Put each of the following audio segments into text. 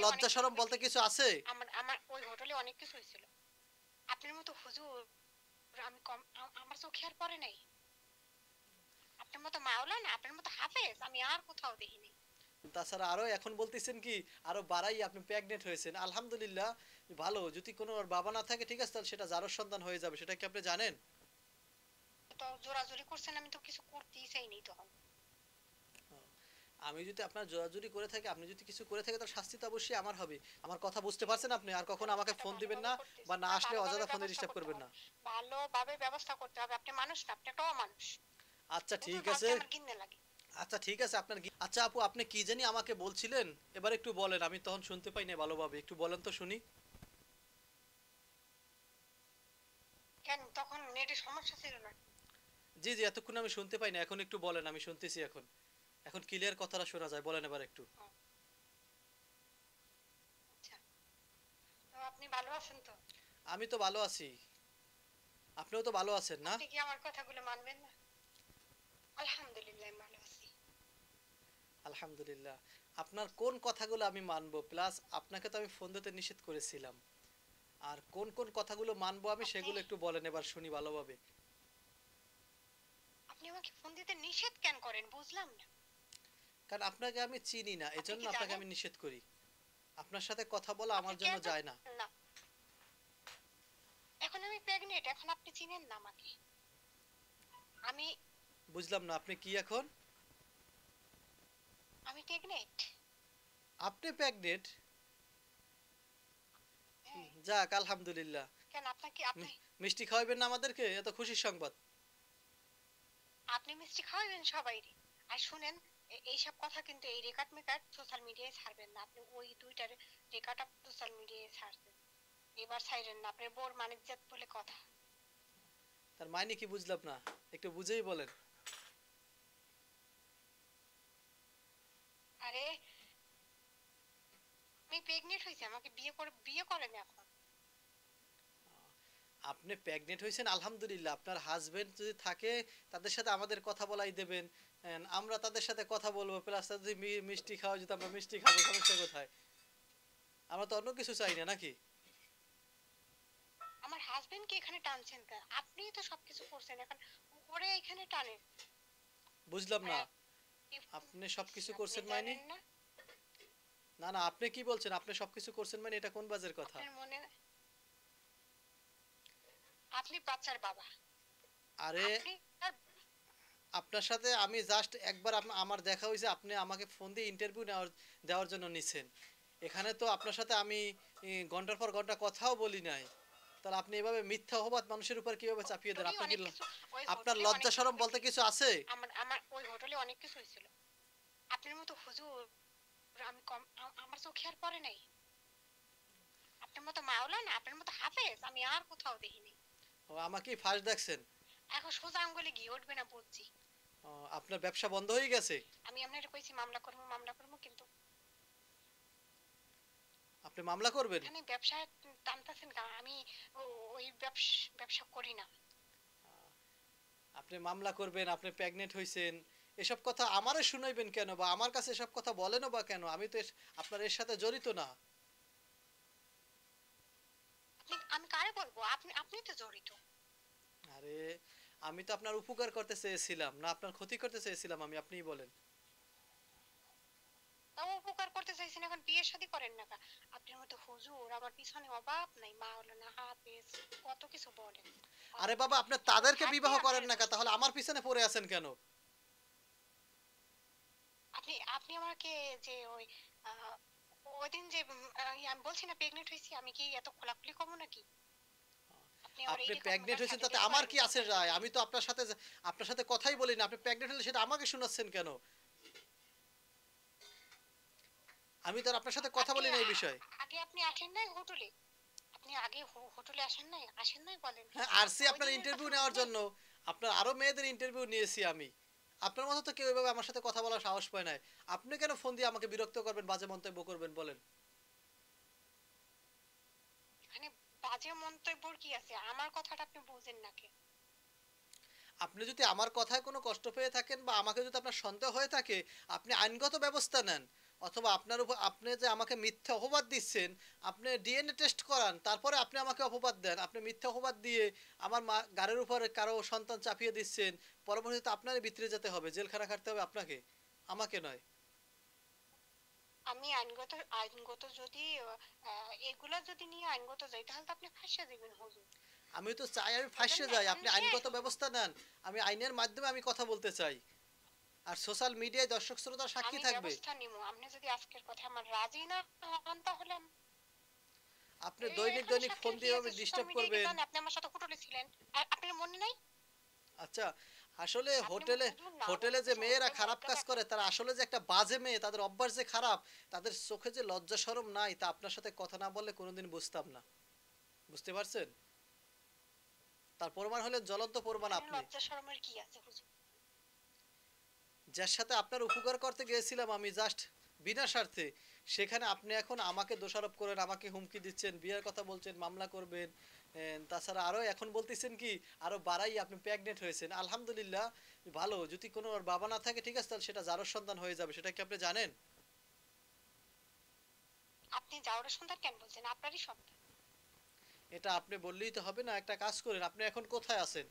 লজ্জা শরম বলতে কিছু আছে? আমার আমার ওই হোটেলে অনেক কিছু হয়েছিল। আপনার মতো হুজুর আমি কম আমার চোখে আর পড়ে নাই। আপনার মতো মাওলানা, আপনার মতো হাফেজ আমি আর কোথাও দেখিনি। তাছাড়া আরো এখন বলতেছেন কি আরো বাড়াই আপনি প্রেগনেন্ট হয়েছেন, আলহামদুলিল্লাহ। ভালো, যদি কোনো ওর বাবা না থাকে ঠিক আছে তাহলে সেটা জারর সন্তান হয়ে যাবে, সেটা কি আপনি জানেন? তো জোরাজুরি করছেন, আমি তো কিছু করতেই চাইনি তখন। আমি যদি আপনার জোরাজুরি করে থাকি, আপনি যদি কিছু করে থাকে তার শাস্তি তো অবশ্যই আমার হবে। আমার কথা বুঝতে পারছেন আপনি? আর কখনো আমাকে ব্যবস্থাটা ফোন দিবেন ভালোভাবে না করতেছি বা না না, আসলে ভালোভাবে অযথা ফোনে ব্যবস্থা ডিস্টার্ব করতে করবেন হবে। না। ভালোভাবে ব্যবস্থা করতে হবে। আপনি মানুষ না, আপনি একটা অমানুষ। আচ্ছা হুজুর ঠিক আছে। ভাবতে আমার ঘিন্না লাগে। আচ্ছা ঠিক আছে, আচ্ছা আপু, আপনি কি জানি আমাকে বলছিলেন, এবার একটু বলেন, আমি তখন শুনতে পাই না ভালোভাবে, একটু বলেন তো শুনি। কেন তখন নেটের সমস্যা ছিল না? জি জি, এতক্ষণ আমি শুনতে পাই না, এখন একটু বলেন, আমি শুনতেছি এখন। এখন ক্লিয়ার কথাটা শোনা যায়, বলেন এবার একটু। ও, আচ্ছা। তো আপনি ভালো আছেন তো? আমি তো ভালো আছি। আপনিও তো ভালো আছেন না? আপনি কি আমার কথাগুলো মানবেন না? আলহামদুলিল্লাহ আমি ভালো আছি। আলহামদুলিল্লাহ। আপনার কোন কথাগুলো আমি মানবো, প্লাস আপনাকে তো আমি ফোন দিতে নিষেধ করেছিলাম, আর কোন কোন কথাগুলো মানবো আমি আপনি সেগুলো একটু বলেন এবার শুনি ভালোভাবে। আপনি আমাকে ফোন দিতে নিষেধ কেন করেন বুঝলাম না। কারণ আপনাকে আমি চিনি না, আপনি এজন্য কি আপনাকে জানেন? আমি নিষেধ করি। আপনার সাথে কথা বলা আপনি আমার জন্য কেন যায় না। না? এখন আমি প্রেগনেন্ট, এখন আপনি চিনেন না আমাকে। আমি বুঝলাম না, আপনি কি এখন? আমি প্রেগনেন্ট। আপনি প্রেগনেন্ট? হ্যাঁ। যাক আলহামদুলিল্লাহ। কেন আপনাকে আপনি মিষ্টি খাওয়াবেন না আমাদেরকে, এত খুশির সংবাদ। আপনি মিষ্টি খাওয়াবেন সবাইরে। আর শুনেন, এইসব কথা কিন্তু এই রেকর্ড মেকার সোশ্যাল মিডিয়ায় ছাড়বেন না। আপনি ওই দুইটার রেকর্ড আপ সোশ্যাল মিডিয়ায় ছাড়ছেন, এবার ছাইরেন না। আপনার বোর মানিজ্জাত বলে কথা। তার মাইনে কি বুঝলাম না, একটু বুঝেই বলেন। আরে আমি প্রেগনেন্ট হয়েছি, আমাকে বিয়ে করেন এখন। আপনি প্রেগনেন্ট হয়েছেন আলহামদুলিল্লাহ, আপনার হাজবেন্ড যদি থাকে তাদের সাথে আমাদের কথা বলাই দেবেন। আমরা তাদের সাথে কথা বলবো, প্লাস যদি মিষ্টি খাওয়া, যদি আমরা মিষ্টি খাবো, সমস্যা কোথায়? আমরা তো অন্য কিছু চাই না নাকি? আমার হাজবেন্ড কে এখানে টানছেন কেন? আপনিই তো সবকিছু করছেন, এখন ওরে এখানে টানেন। বুঝলাম আর না, আপনি আপনি সবকিছু আপনি করছেন মানে? জানেন না? না না, আপনি কি বলছেন আপনি সবকিছু করছেন মানে? এটা কোন বাজের কথা? আপনার মনে আপনি বাচ্চার বাবা। আরে, আপনি আর আপনার সাথে আমি জাস্ট একবার আমার দেখা হয়েছে, আপনি আমাকে ফোন দিয়ে ইন্টারভিউ দেওয়ার জন্য নিছেন। এখানে তো আপনার সাথে আমি ঘন্টার পর ঘন্টা কথাও বলি নাই। তাহলে আপনি এভাবে মিথ্যা অপবাদ মানুষের উপর কিভাবে চাপিয়ে দেন? হোটেলে আপনি কি অনেক কিছু ওই আপনার হোটেলে অনেক লজ্জা কিছু শরম বলতে হয়েছে। কিছু আছে? আমার আমার ওই হোটেলে অনেক কিছু হয়েছিল। আপনার মতো হুজুর আমি আমার চোখে আর পড়ে নাই। আপনার মতো মাওলানা, আপনার মতো হাফেজ আমি আর কোথাও দেখিনি। ও, আমাকেই ফাঁস দেখছেন? এখন সোজা আঙ্গুলে ঘি উঠবে না বুঝছি। ও, আপনার ব্যবসা বন্ধ হয়ে গেছে? আমি আপনার কইছি মামলা করবো মামলা করবো, কিন্তু আপনি মামলা করবেন? এখানে ব্যবসা টানতেছেন কেন? আমি ওই ব্যবসা করি না। আপনি মামলা করবেন, আপনি প্রেগনেন্ট হয়েছেন, এসব কথা আমারে শুনাইবেন কেন, বা আমার কাছে এসব কথা বলেনও বা কেন? আমি তো আপনার এর সাথে জড়িত না। আমি কারে বলবো? আপনি তো জড়িত। আরে, আমি তো আপনার উপকার করতে চেয়েছিলাম না, আপনার ক্ষতি করতে চেয়েছিলাম আমি, আপনিই বলেন। তাও উপকার করতে চাইছেন, এখন বিয়ে শাদী করেন না কা? আপনার মতো হুজুর আমার পিছনে অভাব নাই, মাওলানা হাফেজ কত কিছু বলেন। আরে বাবা, আপনি এখন তাদেরকে ঘাটতি বিবাহ করেন আপনার না কা, দোষ তাহলে নাই। আমার পিছনে পড়ে আছেন কেন? আপনি আপনি আমাকে যে ওই আহ, ওই দিন যে আমি বলছি না প্রেগনেন্ট হয়েছি, আমি কি এত খোলাখুলি কম নাকি? আপনি আমার এই আপনি রেকর্ড প্রেগনেন্ট মেকার হয়েছেন সাথে তাতে দিতে আমার পারেন কি আসে সোশ্যাল যায়? আমি মিডিয়ায়। তো আপনার সাথে কথাই বলি না, আপনি প্রেগনেন্ট হলে সেটা আমাকে শোনাচ্ছেন কেন? আমি তো আর আপনার সাথে কথা আপনি বলি না এই বিষয়ে। আগে আপনি আসেন নাই হোটেলে? আপনি আগে হোটেলে আসেন নাই বলেন। হ্যাঁ, আসছি ওই আপনার দিনের ইন্টারভিউ কথা মনে নেওয়ার নেই? জন্য। আপনার আরো মেয়েদের ইন্টারভিউ নিয়েছি আমি। আপনার মতো তো কেউ এভাবে আমার সাথে কথা বলার সাহস পায় না। আপনি কেন ফোন দিয়ে আমাকে বিরক্ত করবেন, বাজে মন্তব্য করবেন, বলেন? এখানে বাজে মন্তব্যর কি আছে? আমার কথাটা আপনি বুঝেন না কে? আপনি যদি আমার কথায় কোনো কষ্ট পেয়ে থাকেন বা আমাকে যদি আপনার সন্দেহ হয়ে থাকে, আপনি আইনগত ব্যবস্থা নেন। অথবা আপনার উপর আপনি যে আমাকে মিথ্যা অপবাদ দিচ্ছেন, আপনি ডিএনএ টেস্ট করান, তারপরে আপনি আমাকে অপবাদ দেন। আপনি মিথ্যা অপবাদ দিয়ে আমার গাড়ির উপরে কারো সন্তান চাপিয়ে দিচ্ছেন, পরবর্তীতে আপনারই ভিতরে যেতে হবে, জেলখানা খাটতে হবে আপনাকে, আমাকে নয়। আমি আইনগত আইনগত যদি এগুলা যদি নিয়ে আইনগত যাই তাহলে তো আপনি ফাঁসিয়ে দিবেন হুজুর। আমি তো চাই আমি ফাঁসে এজন্য যাই, আমি আপনি শেষ আইনগত হুজুর। ব্যবস্থা নেন। আমি আইনের মাধ্যমে আমি কথা বলতে চাই। আর সোশ্যাল মিডিয়ায় দর্শক শ্রোতা সাক্ষী আমি থাকবে। ব্যবস্থা নিব। আপনি যদি আজকের কথা আমার রাজি না হন তাহলে আপনি দৈনিক এখানে দৈনিক ফোন সাক্ষীর কি দিয়ে আছে? সোশ্যাল ডিস্টার্ব মিডিয়ায় কি করবেন। জানেন আপনি আমার সাথে হোটেলে ছিলেন? আর আপনার মনে নাই? আচ্ছা, আসলে আপনি হোটেলে হুজুর না হোটেলে বললে যে কিছু মেয়েরা মুখে খারাপ ময়দা কাজ দেখান। করে তারা আসলে যে একটা বাজে মেয়ে, তাদের অভ্যাস যে খারাপ, তাদের চোখে যে লজ্জা শরম নাই, তা আপনার সাথে কথা না বললে কোনোদিন বুঝতাম না। বুঝতে পারছেন? তার প্রমাণ হলেন, জ্বলন্ত প্রমাণ এখানে আপনি। লজ্জা শরমের কি আছে হুজুর? যার সাথে আপনার উপকার করতে গিয়েছিলাম আমি জাস্ট বিনা স্বার্থে, সেখানে আপনি এখন আমাকে দোষারোপ করেন, আমাকে হুমকি দিচ্ছেন, বিয়ের কথা বলছেন, মামলা করবেন। তাছাড়া আরো এখন বলতেছেন কি, আরো বাড়াই আপনি প্রেগনেন্ট হয়েছেন। আলহামদুলিল্লাহ, ভালো। যদি কোনো ওর বাবা না থাকে, ঠিক আছে, তাহলে সেটা জারজ সন্তান হয়ে যাবে। সেটা কি আপনি জানেন? আপনি যাওয়ার সন্তান কেন বলছেন? আপনারই সন্তান। এটা আপনি বললেই তো হবে না। একটা কাজ করেন, আপনি এখন কোথায় আছেন?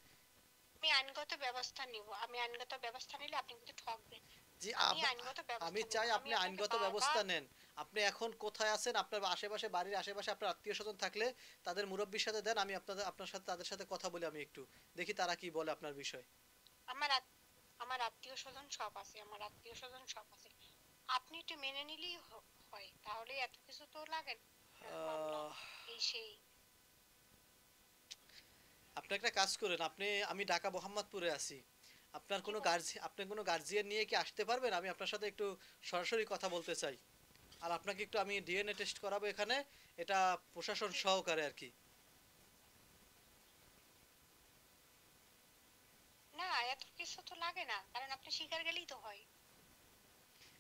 আমি আইনগত ব্যবস্থা নিব। আমি আইনগত ব্যবস্থা নিলে আপনি কিন্তু ঠকবেন। জি, আমি আইনগত আমি ব্যবস্থা নিব। চাই আমি আপনি আপনাকে আইনগত বারবার ব্যবস্থা নেন। আপনি এখন কোথায় আছেন? আপনার আশেপাশে, বাড়ির আশেপাশে আপনার আত্মীয় স্বজন থাকলে তাদের মুরব্বীর সাথে দেন, আমি আপনার সাথে, তাদের সাথে কথা বলি, আমি একটু দেখি তারা কি বলে আপনার বিষয়। আমার আমার আত্মীয়-স্বজন সব আছে। আমার আত্মীয়-স্বজন সব আছে। আপনি একটু মেনে নিলেই হয়। তাহলে এত কিছু তো লাগে না। মামলা আহ, এই সেই। আপনি একটা কাজ করেন, আমি ঢাকা মোহাম্মদপুরে আছি। কি বলেন? আপনি কোনো গার্জিয়ান নিয়ে কি আসতে পারবেন? আমি আপনার সাথে একটু সরাসরি কথা বলতে চাই। আর আপনাকে একটু আমি ডিএনএ টেস্ট করাবো এখানে, এটা প্রশাসন জি। সহকারে আর কি। না, এত কিছু তো লাগে না। কারণ আপনি স্বীকার গেলেই তো হয়।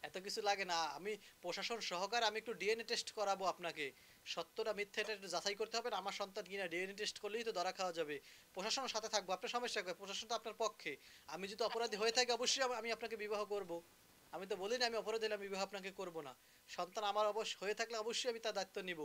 এত কিছু লাগে না। আমি প্রশাসন সহকারে আমি একটু ডিএনএ টেস্ট করাবো আপনাকে। সত্যটা মিথ্যা এটা একটু যাচাই করতে হবে না, আমার সন্তান কিনা, ডিএনএ টেস্ট করলেই তো ধরা খাওয়া যাবে। প্রশাসনের সাথে থাকবো, আপনার সমস্যা কি? প্রশাসন তো আপনার পক্ষে। আমি যদি অপরাধী আপনি হয়ে থাকি, অবশ্যই আমি আপনাকে বিবাহ করব। আমি তো বলি না আমি অপরাধী হলে আমি বিবাহ আপনাকে করব না। সন্তান আমার অবশ্য হয়ে থাকলে অবশ্যই আমি তার দায়িত্ব নিব।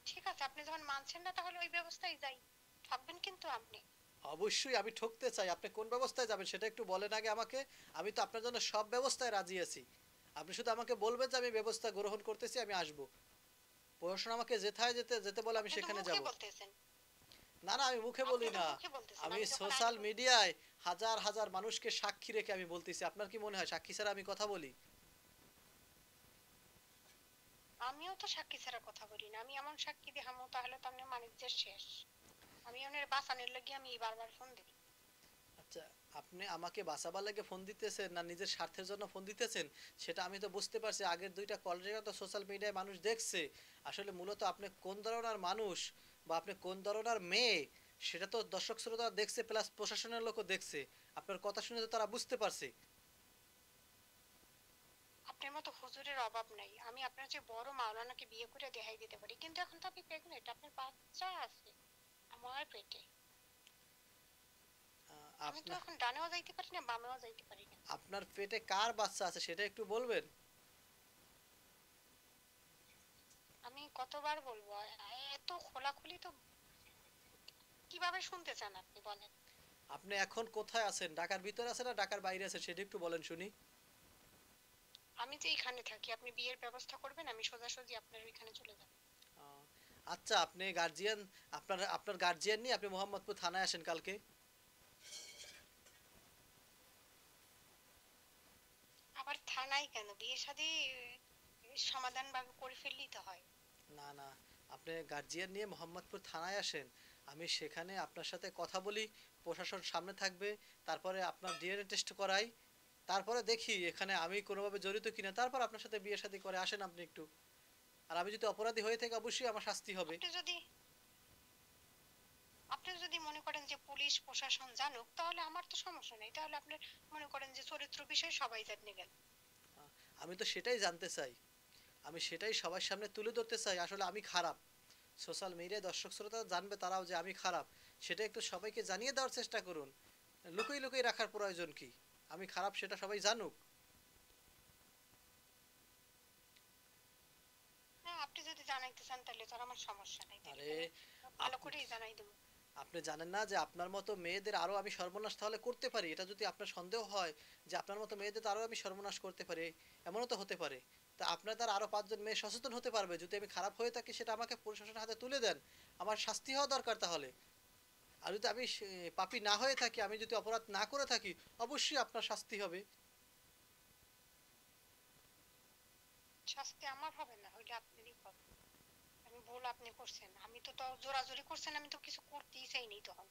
ঠিক আছে, আপনি যখন মানছেন না তাহলে ওই ব্যবস্থায় যাই। ঠকবেন কিন্তু আপনি। অবশ্যই আমি ঠকতে চাই। আপনি কোন ব্যবস্থায় যাবেন সেটা একটু বলেন আগে আমাকে। আমি তো আপনার জন্য সব ব্যবস্থায় রাজি আছি। আপনি শুধু আমাকে বলবেন যে আমি ব্যবস্থা গ্রহণ করতেছি, আমি আসবো। প্রশাসন আমাকে যেথায় যেতে যেতে বলে আমি আপনি তো সেখানে মুখে যাব। বলতেছেন। না, না, আমি মুখে আপনি বলি তো না। মুখে বলতেছেন। আমি আমি যখন আইন সোশ্যাল মিডিয়ায় হাজার হাজার মানুষকে সাক্ষী রেখে আমি বলতেছি। আপনার কি মনে হয় সাক্ষী ছাড়া আমি কথা বলি? আমিও তো সাক্ষী ছাড়া কথা বলি না। আমি এমন সাক্ষী দেখামু তাহলে তো আপনার মানিজ্যের শেষ। আমি ওনের বাঁচানোর লাগি আমি বারবার ফোন দিই। আচ্ছা, আপনি আমাকে বাঁচাবার লাগে ফোন দিতেছেন না নিজের স্বার্থের জন্য ফোন দিতেছেন, সেটা আমি তো বুঝতে পারছি। আগের দুইটা কল রেকর্ড তো সোশ্যাল মিডিয়ায় মানুষ দেখছে। আসলে মূলত আপনি কোন ধরনের মানুষ বা আপনি কোন ধরনের মেয়ে, সেটা তো দর্শক শ্রোতা দেখছে, প্লাস প্রশাসনের লোকও দেখছে। আপনার কথা শুনে তো তারা বুঝতে পারছে। আপনার মতো হুজুরের অভাব নাই। আমি আপনার চেয়ে বড় মাওলানাকে বিয়ে করে দেখাই দিতে পারি। কিন্তু এখন তো আপনি প্রেগনেন্ট। আপনার বাচ্চা আছে আমার পেটে। আমি তো আপনার এখন ডানেও যাইতে পারি না, বামেও যাইতে পারি না। আপনার পেটে কার বাচ্চা আছে সেটা একটু বলবেন? আমি কতবার বলবো? এত খোলাখুলি তো কিভাবে শুনতে চান আপনি বলেন? আপনি এখন কোথায় আছেন? ঢাকার ভিতরে আছেন না ঢাকার বাইরে আছেন সেটা একটু বলেন শুনি। আমি যে এখানে থাকি, আপনি বিয়ের ব্যবস্থা করবেন, আমি সোজাসুজি আপনার ওইখানে চলে যাব। আহ, আচ্ছা, আপনি গার্জিয়ান, আপনার গার্জিয়ান নিয়ে আপনি মোহাম্মদপুর থানায় আসেন কালকে। আবার থানায় কেন? বিয়ে শাদী সমাধান ভাবে করে ফেললেই তো হয়। না, না, আপনি গার্জিয়ান নিয়ে মোহাম্মদপুর থানায় আসেন। আমি সেখানে আপনার সাথে কথা বলি, প্রশাসন সামনে থাকবে। তারপরে আপনার ডিএনএ টেস্ট করাই। তারপরে দেখি এখানে আমি কোনোভাবে জড়িত কিনা, তারপর আপনার সাথে বিয়ে শাদী করে আসেন আপনি একটু। আর আমি যদি অপরাধী হয়ে থাকি, অবশ্যই আমার শাস্তি হবে। আপনি যদি আপনি যদি মনে করেন যে পুলিশ প্রশাসন জানুক তাহলে আমার তো সমস্যা নেই। তাহলে আপনি মনে করেন যে চরিত্র বিষয়ে সবাই জেনে গেল। আহ, আমি তো সেটাই জানতে চাই। আমি সেটাই সবার সামনে তুলে ধরতে চাই, আসলে আমি খারাপ। সোশ্যাল মিডিয়ায় দর্শক শ্রোতা জানবে তারাও যে আমি খারাপ। সেটা একটু সবাইকে জানিয়ে দেওয়ার চেষ্টা করুন। লুকিয়ে লুকিয়ে রাখার প্রয়োজন কি? আমি খারাপ সেটা সবাই জানুক। হ্যাঁ, আপনি যদি জানাইতে চান তাহলে তো আর আমার সমস্যা নাই, তাহলে আরে তো আমি ভালো আপনি করেই জানাই দেবো। আপনি জানেন না যে আপনার মতো মেয়েদের আরো আমি সর্বনাশ তাহলে করতে পারি? এটা যদি আপনার সন্দেহ হয় যে আপনার মতো মেয়েদের তো আরো আমি সর্বনাশ করতে পারি, এমনও তো হতে পারে। তা আপনার দ্বারা আরো 5 জন মেয়ে সচেতন হতে পারবে। যদি আমি খারাপ হয়ে থাকি সেটা আমাকে প্রশাসনের হাতে তুলে দেন। আমার শাস্তি হওয়া দরকার তাহলে। আর যদি আমি পাপী না হয়ে থাকি, আমি যদি অপরাধ না করে থাকি, অবশ্যই আপনার শাস্তি হবে। শাস্তি আমার হবে না, ওইটা আপনারই হবে। আমি ভুল আপনি করছেন, আমি তো তাও জোরাজুরি করছেন, আমি তো কিছু করতেই চাইনি তখন।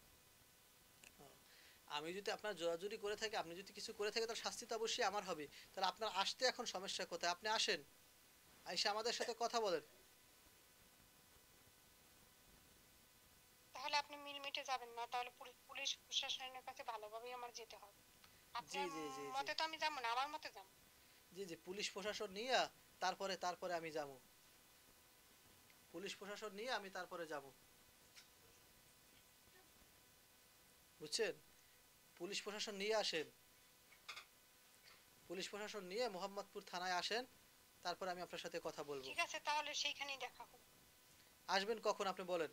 আমি যদি আপনার জোরাজুরি করে থাকি, আপনি যদি কিছু করে থাকেন, তাহলে শাস্তি তো অবশ্যই আমার হবে। তাহলে আপনার আসতে এখন সমস্যা কোথায়? আপনি আসেন, আইসা আমাদের সাথে কথা বলেন। তাহলে আপনি মিটমিটে যাবেন না, তাহলে পুলিশ প্রশাসনের কাছে ভালোভাবেই আমার যেতে হবে। জি আপনার জি জি জি মতে তো আমি যাবো না, আমার মতে যাবো। জি জি পুলিশ প্রশাসন নিয়ে তারপরে তারপরে আমি যাব। পুলিশ প্রশাসন নিয়ে আমি তারপরে যাব, বুঝছেন? পুলিশ প্রশাসন নিয়ে আসেন, পুলিশ প্রশাসন নিয়ে মোহাম্মদপুর থানায় আসেন, তারপরে আমি আপনার সাথে কথা বলবো। ঠিক আছে, তাহলে সেইখানেই দেখা হবে। আসবেন কখন আপনি বলেন?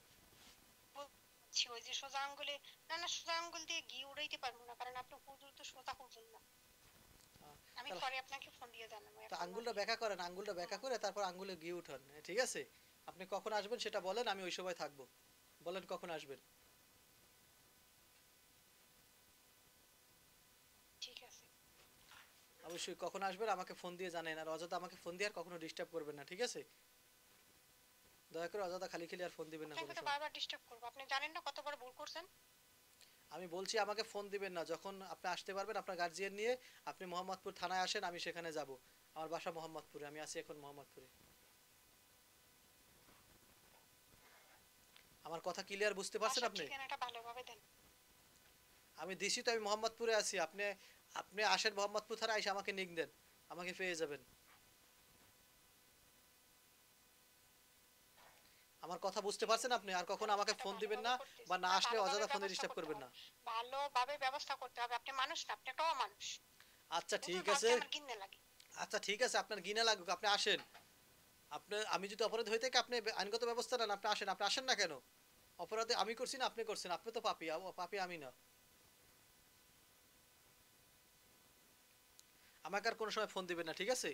বলছি, ওই যে সোজা আঙ্গুলে, না না, সোজা আঙ্গুল দিয়ে ঘি উড়াইতে পারবো না, কারণ আপনি হুজুর তো সোজা হুজুর না। আমি তাহলে পরে আপনাকে ফোন দিয়ে জানাবো, তো এখন আঙ্গুলটা আমি ব্যাকা করেন, আঙ্গুলটা ব্যাকা ঘুমাবো। করে তারপর আঙ্গুলে গিয়ে উঠান, ঠিক আছে? আপনি কখন আসবেন সেটা বলেন, আমি ওই সময় থাকবো। বলেন কখন আসবেন। ঠিক আছে। অবশ্যই কখন আসবেন আমাকে ফোন দিয়ে জানেন, আর অযথা আমাকে ফোন দিয়ে আর কখনো ডিস্টার্ব করবেন না, ঠিক আছে? দয়া করে অযথা খালি খালি আর ফোন দিবেন না কোনো আপনাকে তো সময়। বারবার ডিস্টার্ব করবো, আপনি জানেন না কতবার ভুল করছেন। আমি বলছি আমাকে ফোন দিবেন না, যখন আপনি আসতে পারবেন আপনার গার্জিয়ান নিয়ে, আপনি মোহাম্মদপুর থানায় আসেন, আমি সেখানে যাব। আমার বাসা মোহাম্মদপুরে, আমি আছি এখন মোহাম্মদপুরে। আমার কথা ক্লিয়ার বুঝতে পারছেন বাসার আপনি? ঠিকানাটা ভালোভাবে দেন। আমি দিছি তো, আমি মোহাম্মদপুরে আছি। আপনি আপনি আসেন মোহাম্মদপুর থানায়, এসে আমাকে নিক দেন, আমাকে পেয়ে যাবেন। আমার কথা বুঝতে পারছেন আপনি? আর কখনো আমাকে ব্যবস্থাটা ফোন দিবেন ভালোভাবে না, বা করতেছি না না, আসলে ভালোভাবে অযথা ফোনে ব্যবস্থা ডিস্টার্ব করতে করবেন হবে। না। ভালোভাবে ব্যবস্থা করতে হবে, আপনি মানুষ না, আপনি একটা অমানুষ। আচ্ছা হুজুর ঠিক আছে, ভাবতে আমার ঘিন্নে লাগে। আচ্ছা ঠিক আছে, আপনার ঘৃণা লাগুক, আপনি আসেন। আপনি, আমি যদি অপরাধ হয়ে থাকি আপনি আইনগত ব্যবস্থা নেন, আপনি আসেন। আপনি আসেন না কেন? অপরাধে আমি করছি না আপনি করছেন? আপনি তো পাপী, পাপী আমি না। আমাকে আর কোনো সময় ফোন দিবেন না, ঠিক আছে?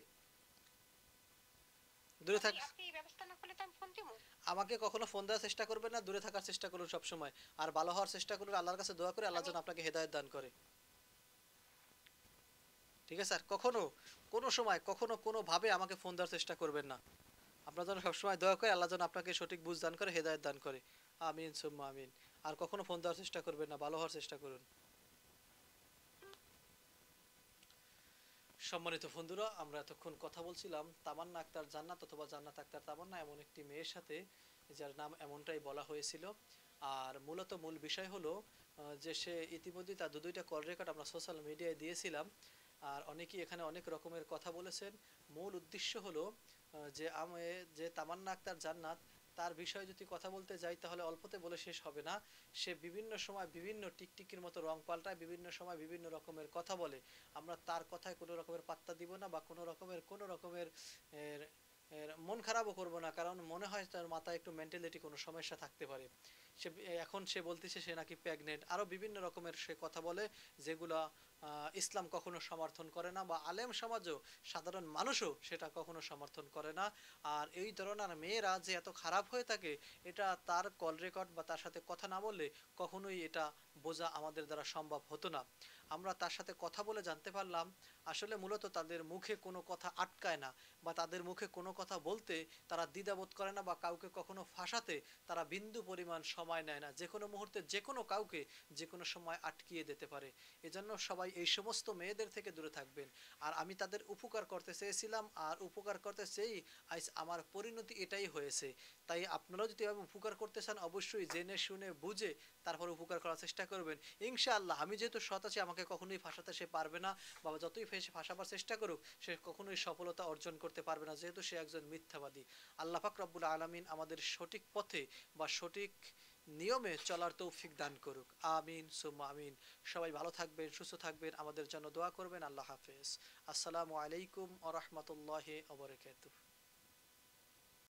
দূরে থাক। আপনি এই ব্যবস্থা না করলে তো আমি ফোন দিব। আমাকে কখনো ফোন দেওয়ার চেষ্টা করবেন না, দূরে থাকার চেষ্টা করুন সব সময়। আর ভালো হওয়ার চেষ্টা করুন, আল্লাহর কাছে দোয়া করে আল্লাহ আমি যেন আপনাকে হেদায়েত দান করে, ঠিক আছে? আর কখনো কোনো সময় কখনো কোনো ভাবে আমাকে ফোন দেওয়ার চেষ্টা করবেন না। আপনার জন্য সবসময় দোয়া করে আল্লাহ যেন আপনাকে সঠিক বুঝ দান করে, হেদায়েত দান করে। আমিন সুম্মা আমিন। আর কখনো ফোন দেওয়ার চেষ্টা করবেন না, ভালো হওয়ার চেষ্টা করুন। সম্মানিত বন্ধুরা, আমরা এতক্ষণ কথা বলছিলাম তামান্না আক্তার জান্নাত অথবা জান্নাত আক্তার তামান্না, এমন একটি মেয়ের সাথে যার নাম এমনটাই বলা হয়েছিল। আর মূলত মূল বিষয় হলো যে সে ইতিমধ্যে তার দুইটা কল রেকর্ড আমরা সোশ্যাল মিডিয়ায় দিয়েছিলাম। আর অনেকেই এখানে অনেক রকমের কথা বলেছেন। মূল উদ্দেশ্য হলো যে তামান্না আক্তার জান্নাত, তার বিষয়ে যদি কথা বলতে যাই তাহলে অল্পতে বলে শেষ হবে না। সে বিভিন্ন সময় বিভিন্ন টিকটিকির মতো রং পাল্টায়, বিভিন্ন সময় বিভিন্ন রকমের কথা বলে। আমরা তার কথায় কোনো রকমের পাত্তা দিব না, বা কোনো রকমের এর এর মন খারাপও করব না, কারণ মনে হয় তার মাথায় একটু মেন্টালিটি কোনো সমস্যা থাকতে পারে। সে এখন সে বলতেছে সে নাকি প্রেগনেন্ট, আরো বিভিন্ন রকমের সে কথা বলে, যেগুলা ইসলাম কখনো সমর্থন করে না, বা আলেম সমাজও, সাধারণ মানুষও সেটা কখনো সমর্থন করে না। আর এই ধরনের মেয়েরা যে এত খারাপ হয়ে থাকে, এটা তার কল রেকর্ড বা তার সাথে কথা না বললে কখনোই এটা বোঝা আমাদের দ্বারা সম্ভব হতো না। আমরা তার সাথে কথা বলে জানতে পারলাম আসলে মূলত তাদের মুখে কোনো কথা আটকায় না, বা তাদের মুখে কোনো কথা বলতে তারা দ্বিধাবোধ করে না, বা কাউকে কখনো ফাঁসাতে তারা বিন্দু পরিমাণ সময় নেয় না। যে কোনো মুহূর্তে যে কোনো কাউকে যে কোনো সময় আটকিয়ে দিতে পারে। এজন্য সবাই এই সমস্ত মেয়েদের থেকে দূরে থাকবেন। আর আমি তাদের উপকার করতে চেয়েছিলাম, আর উপকার করতে চেয়েই আজ আমার পরিণতি এটাই হয়েছে। তাই আপনারাও যদি এভাবে উপকার করতে চান, অবশ্যই জেনে শুনে বুঝে তারপর উপকার করার চেষ্টা করবেন। ইনশাআল্লাহ আমি যেহেতু সৎ আছি, আমাকে কখনোই ফাঁসাতে সে পারবে না। বাবা যতই ফাঁসাবার চেষ্টা করুক, সে কখনোই সফলতা অর্জন করতে পারবে না, যেহেতু সে একজন মিথ্যাবাদী। আল্লাহ পাক রব্বুল আলামিন আমাদের সঠিক পথে বা সঠিক নিয়মে চলার তৌফিক দান করুক। আমিন সুম্মা আমিন। সবাই ভালো থাকবেন, সুস্থ থাকবেন, আমাদের জন্য দোয়া করবেন। আল্লাহ হাফেজ। আসসালামু আলাইকুম ওয়া রাহমাতুল্লাহি ওয়া বারাকাতুহু।